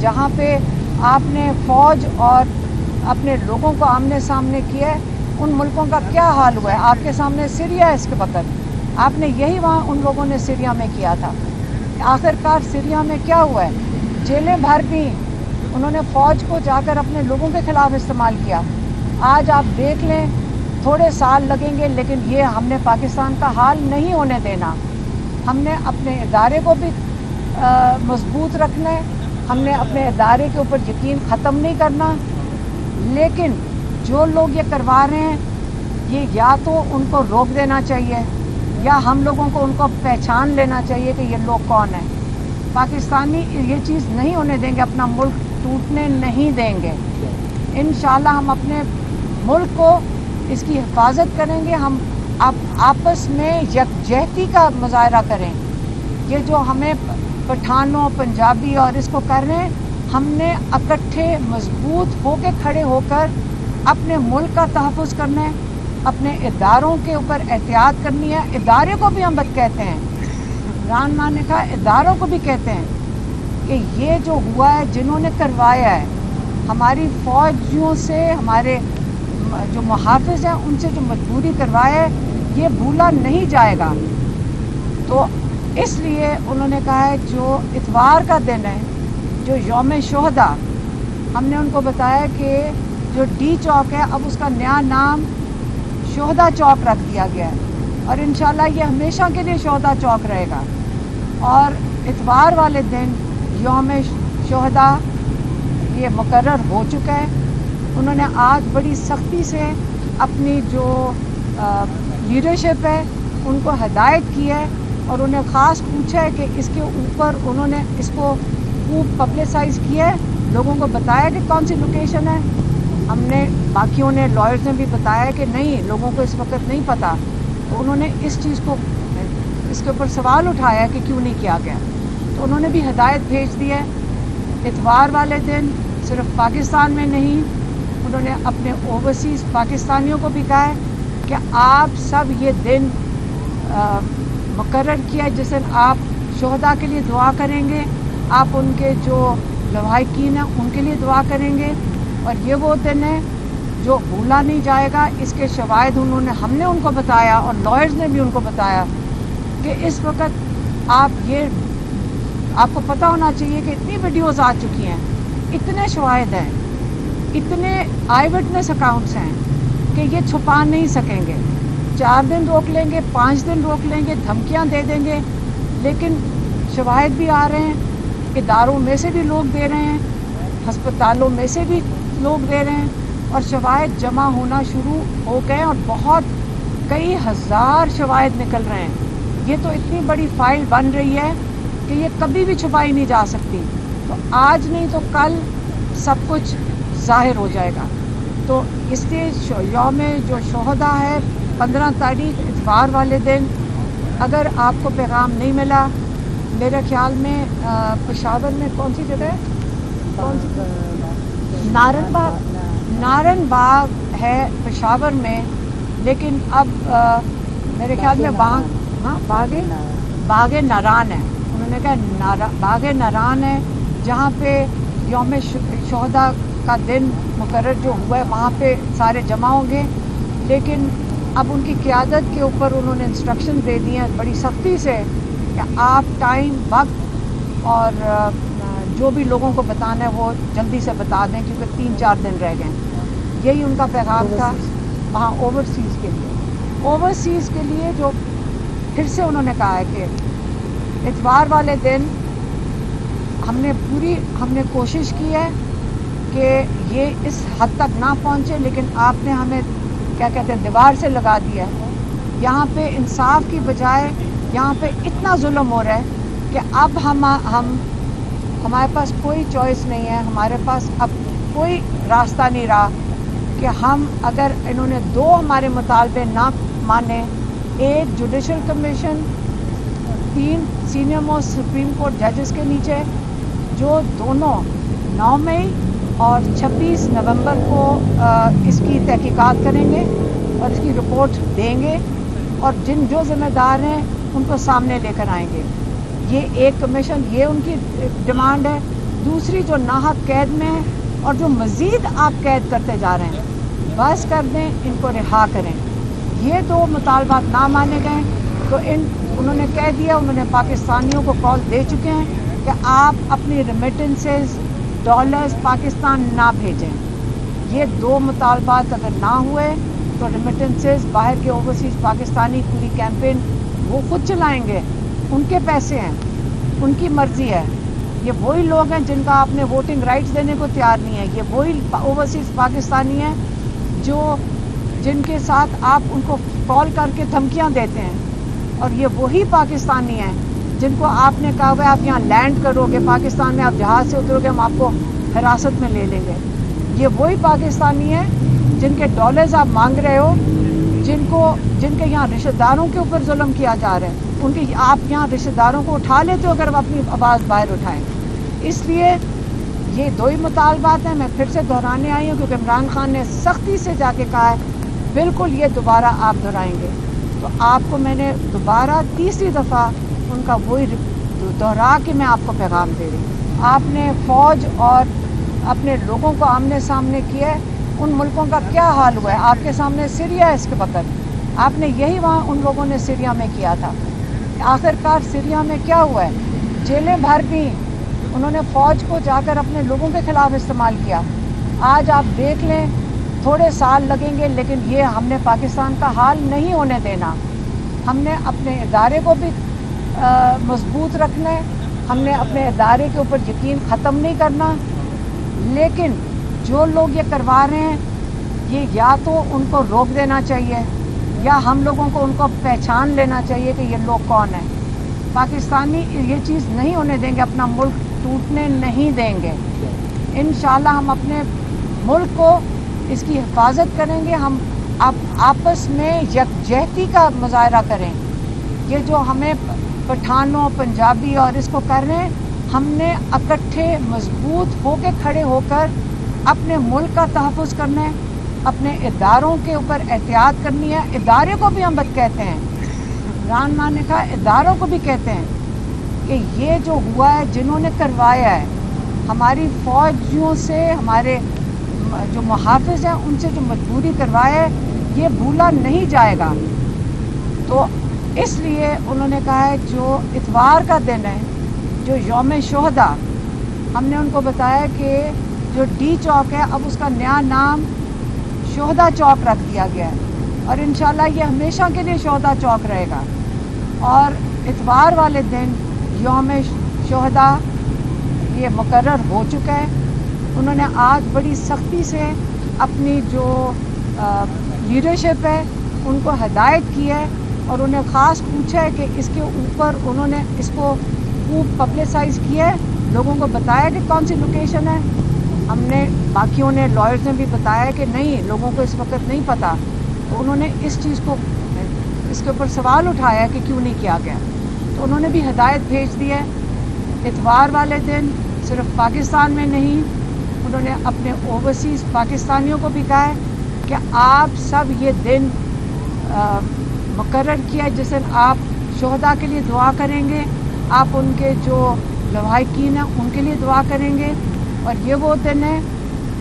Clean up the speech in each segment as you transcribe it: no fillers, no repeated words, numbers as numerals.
جہاں پہ آپ نے فوج اور اپنے لوگوں کو آمنے سامنے کیا ہے، ان ملکوں کا کیا حال ہوا ہے؟ آپ کے سامنے سیریا ہے اس کے وقت، آپ نے یہی وہاں ان لوگوں نے سیریا میں کیا تھا۔ آخرکار سیریا میں کیا ہوا ہے؟ جیلیں بھر دی، انہوں نے فوج کو جا کر اپنے لوگوں کے خلاف استعمال کیا۔ آج آپ دیکھ لیں، تھوڑے سال لگیں گے لیکن یہ ہم نے پاکستان کا حال نہیں ہونے دینا۔ ہم نے اپنے ادارے کو بھی مضبوط رکھنا ہے، ہم نے اپنے ادارے کے اوپر یقین ختم نہیں کرنا، لیکن جو لوگ یہ کروا رہے ہیں یہ یا تو ان کو روک دینا چاہیے یا ہم لوگوں کو ان کو پہچان لینا چاہیے کہ یہ لوگ کون ہیں۔ پاکستانی یہ چیز نہیں ہونے دیں گے، اپنا ملک ٹوٹنے نہیں دیں گے۔ انشاءاللہ ہم اپنے ملک کو اس کی حفاظت کریں گے، ہم آپس میں یکجہتی کا مظاہرہ کریں۔ یہ جو ہمیں پٹھانوں پنجابی اور اس کو کر رہے ہیں، ہم نے اکٹھے مضبوط ہو کے کھڑے ہو کر اپنے ملک کا تحفظ کرنا ہے، اپنے اداروں کے اوپر احتیاط کرنی ہے۔ ادارے کو بھی ہم بد کہتے ہیں، عمران خان نے کہا اداروں کو بھی کہتے ہیں کہ یہ جو ہوا ہے جنہوں نے کروایا ہے، ہماری فوجیوں سے، ہمارے جو محافظ ہیں ان سے جو مجبوری کروایا ہے یہ بھولا نہیں جائے گا۔ تو اس لیے انہوں نے کہا ہے جو اتوار کا دن ہے، جو یوم شہداء، ہم نے ان کو بتایا کہ جو ڈی چوک ہے اب اس کا نیا نام شہداء چوک رکھ دیا گیا ہے، اور انشاءاللہ یہ ہمیشہ کے لیے شہداء چوک رہے گا۔ اور اتوار والے دن یوم شہداء یہ مقرر ہو چکا ہے۔ انہوں نے آج بڑی سختی سے اپنی جو لیڈرشپ ہے ان کو ہدایت کی ہے، اور انہیں خاص پوچھا ہے کہ اس کے اوپر انہوں نے اس کو خوب پبلسائز کیا ہے، لوگوں کو بتایا کہ کون سی لوکیشن ہے۔ ہم نے باقیوں نے لائرز نے بھی بتایا کہ نہیں، لوگوں کو اس وقت نہیں پتہ، تو انہوں نے اس چیز کو اس کے اوپر سوال اٹھایا کہ کیوں نہیں کیا گیا، تو انہوں نے بھی ہدایت بھیج دی ہے۔ اتوار والے دن صرف پاکستان میں نہیں، انہوں نے اپنے اوورسیز پاکستانیوں کو بھی کہا ہے کہ آپ سب یہ دن مقرر کیا ہے جس دن آپ شہداء کے لیے دعا کریں گے، آپ ان کے جو لواحقین ہیں ان کے لیے دعا کریں گے، اور یہ وہ دن ہے جو بھولا نہیں جائے گا۔ اس کے شواہد ہم نے ان کو بتایا اور لائرز نے بھی ان کو بتایا کہ اس وقت آپ کو پتہ ہونا چاہیے کہ اتنی ویڈیوز آ چکی ہیں، اتنے شواہد ہیں، اتنے آئی وٹنس اکاؤنٹس ہیں کہ یہ چھپا نہیں سکیں گے۔ 4 دن روک لیں گے، 5 دن روک لیں گے، دھمکیاں دے دیں گے، لیکن شواہد بھی آ رہے ہیں، اداروں میں سے بھی لوگ دے رہے ہیں، ہسپتالوں میں سے بھی لوگ دے رہے ہیں، اور شواہد جمع ہونا شروع ہو گئے، اور کئی ہزار شواہد نکل رہے ہیں۔ یہ تو اتنی بڑی فائل بن رہی ہے کہ یہ کبھی بھی چھپائی نہیں جا سکتی، تو آج نہیں تو کل سب کچھ ظاہر ہو جائے گا۔ تو اس لیے یوم جو شہداء ہے 15 تاریخ اتوار والے دن، اگر آپ کو پیغام نہیں ملا، میرے خیال میں پشاور میں کون سی جگہ ہے؟ نارن باغ ہے پشاور میں، لیکن اب میرے خیال میں باغ ناران ہے۔ انہوں نے کہا باغ ناران ہے جہاں پہ یوم شہداء کا دن مقرر جو ہوا ہے وہاں پہ سارے جمع ہوں گے، لیکن اب ان کی قیادت کے اوپر انہوں نے انسٹرکشن دے دی ہیں بڑی سختی سے کہ آپ ٹائم، وقت اور جو بھی لوگوں کو بتانا ہے وہ جلدی سے بتا دیں، کیونکہ 3-4 دن رہ گئے۔ یہی ان کا پیغام تھا وہاں اوورسیز کے لیے جو پھر سے انہوں نے کہا ہے کہ اتوار والے دن ہم نے کوشش کی ہے کہ یہ اس حد تک نہ پہنچے، لیکن آپ نے ہمیں کیا کہتے ہیں دیوار سے لگا دیا ہے۔ یہاں پہ انصاف کی بجائے یہاں پہ اتنا ظلم ہو رہا ہے کہ اب ہمارے پاس کوئی چوائس نہیں ہے، ہمارے پاس اب کوئی راستہ نہیں رہا کہ ہم اگر انہوں نے 2 ہمارے مطالبے نہ مانے، 1 judicial commission, 3 senior most supreme court ججز کے نیچے، جو دونوں 9 مئی اور 26 نومبر کو اس کی تحقیقات کریں گے اور اس کی رپورٹ دیں گے، اور جو ذمہ دار ہیں ان کو سامنے لے کر آئیں گے۔ یہ ایک کمیشن، یہ ان کی ڈیمانڈ ہے۔ दूसरी जो नाहक कैद में है और जो मज़ीद आप कैद करते जा रहे हैं, बस कर दें, इनको रिहा करें। ये दो मुतालबात ना माने गए तो उन्होंने कह दिया, उन्होंने पाकिस्तानियों को कॉल दे चुके हैं कि आप अपनी रेमिटेंसेस डॉलर्स पाकिस्तान ना भेजें। ये दो मुतालबात अगर ना हुए तो रेमिटेंसेस बाहर के ओवरसीज़ पाकिस्तानी पूरी कैंपेन वो खुद चलाएंगे, उनके पैसे हैं, उनकी मर्ज़ी है। ये वही लोग हैं जिनका आपने वोटिंग राइट्स देने को तैयार नहीं है। ये वही ओवरसीज़ पाकिस्तानी हैं जिनके साथ आप उनको कॉल करके धमकियां देते हैं, और ये वही पाकिस्तानी हैं जिनको आपने कहा हुआ आप यहाँ लैंड करोगे पाकिस्तान में, आप जहाज़ से उतरोगे, हम आपको हिरासत में ले लेंगे। ये वही पाकिस्तानी हैं जिनके डॉलर्स आप मांग रहे हो, जिनके यहाँ रिश्तेदारों के ऊपर जुल्म किया जा रहा है। उनके आप यहाँ रिश्तेदारों को उठा लेते हो अगर आप अपनी आवाज़ बाहर उठाएं। इसलिए ये दो ही मुतालबात हैं। मैं फिर से दोहराने आई हूँ क्योंकि इमरान खान ने सख्ती से जाके कहा है बिल्कुल ये दोबारा आप दोहराएंगे, तो आपको मैंने दोबारा तीसरी दफ़ा उनका वही दोहरा के मैं आपको पैगाम दे रही हूँ। आपने फ़ौज और अपने लोगों को आमने सामने किया है, उन मुल्कों का क्या हाल हुआ है? आपके सामने सीरिया है इसके वक्त, आपने यही वहाँ उन लोगों ने सीरिया में किया था। आखिरकार सीरिया में क्या हुआ है? जेलें भर दी, उन्होंने फ़ौज को जाकर अपने लोगों के ख़िलाफ़ इस्तेमाल किया। आज आप देख लें, थोड़े साल लगेंगे लेकिन ये हमने पाकिस्तान का हाल नहीं होने देना। हमने अपने इदारे को भी मजबूत रखना है, हमने अपने इदारे के ऊपर यकीन ख़त्म नहीं करना। लेकिन जो लोग ये करवा रहे हैं, ये या तो उनको रोक देना चाहिए या हम लोगों को उनको पहचान लेना चाहिए कि ये लोग कौन हैं। पाकिस्तानी ये चीज़ नहीं होने देंगे, अपना मुल्क टूटने नहीं देंगे। इंशाल्लाह हम अपने मुल्क को इसकी हिफाजत करेंगे। हम आपस में यकजहती का मुजाहरा करें। ये जो हमें पठानों पंजाबी और इसको कर रहे हैं, हमने इकट्ठे मजबूत होकर खड़े होकर अपने मुल्क का तहफ़्फ़ुज़ करना है, अपने इदारों के ऊपर एहतियात करनी है। इदारे को भी हम बद कहते हैं, इमरान खान ने कहा इदारों को भी कहते हैं कि ये जो हुआ है, जिन्होंने करवाया है, हमारी फ़ौजियों से, हमारे जो मुहाफ़िज़ हैं उनसे जो मजबूरी करवाया है, ये भूला नहीं जाएगा। तो इसलिए उन्होंने कहा है जो इतवार का दिन है, जो यौम शोहदा, हमने उनको बताया कि जो डी चौक है अब उसका नया नाम शोहदा चौक रख दिया गया है, और इंशाल्लाह ये हमेशा के लिए शोहदा चौक रहेगा। और इतवार वाले दिन यौम शोहदा ये मुकर्रर हो चुका है। उन्होंने आज बड़ी सख्ती से अपनी जो लीडरशिप है उनको हिदायत की है, और उन्हें ख़ास पूछा है कि इसके ऊपर उन्होंने इसको खूब पब्लिसाइज़ किया है, लोगों को बताया कि कौन सी लोकेशन है। हमने बाकियों ने, लॉयर्स ने भी बताया कि नहीं, लोगों को इस वक्त नहीं पता। तो उन्होंने इस चीज़ को, इसके ऊपर सवाल उठाया कि क्यों नहीं किया गया। तो उन्होंने भी हिदायत भेज दी है। इतवार वाले दिन सिर्फ पाकिस्तान में नहीं, उन्होंने अपने ओवरसीज़ पाकिस्तानियों को भी कहा है कि आप सब ये दिन मुकर्रर किया है जिस दिन आप शोहदा के लिए दुआ करेंगे, आप उनके जो लवाहिकीन हैं उनके लिए दुआ करेंगे, और ये वो दिन है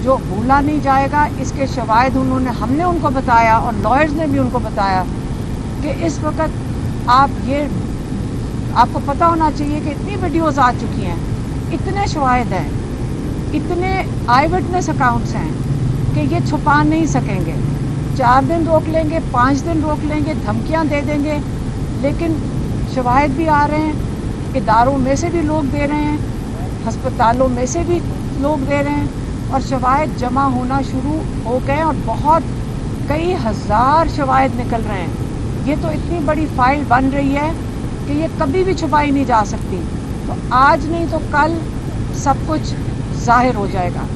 जो भूला नहीं जाएगा। इसके शवाहिद हमने उनको बताया, और लॉयर्स ने भी उनको बताया कि इस वक्त आपको पता होना चाहिए कि इतनी वीडियोज़ आ चुकी हैं, इतने शवाहिद हैं, इतने आई विटनेस अकाउंट्स हैं कि ये छुपा नहीं सकेंगे। 4 दिन रोक लेंगे, 5 दिन रोक लेंगे, धमकियां दे देंगे, लेकिन शवाहिद भी आ रहे हैं, इदारों में से भी लोग दे रहे हैं, हस्पतालों में से भी लोग दे रहे हैं, और शवाहिद जमा होना शुरू हो गए, और बहुत कई हज़ार शवाहिद निकल रहे हैं। ये तो इतनी बड़ी फ़ाइल बन रही है कि ये कभी भी छुपाई नहीं जा सकती। तो आज नहीं तो कल सब कुछ ज़ाहिर हो जाएगा।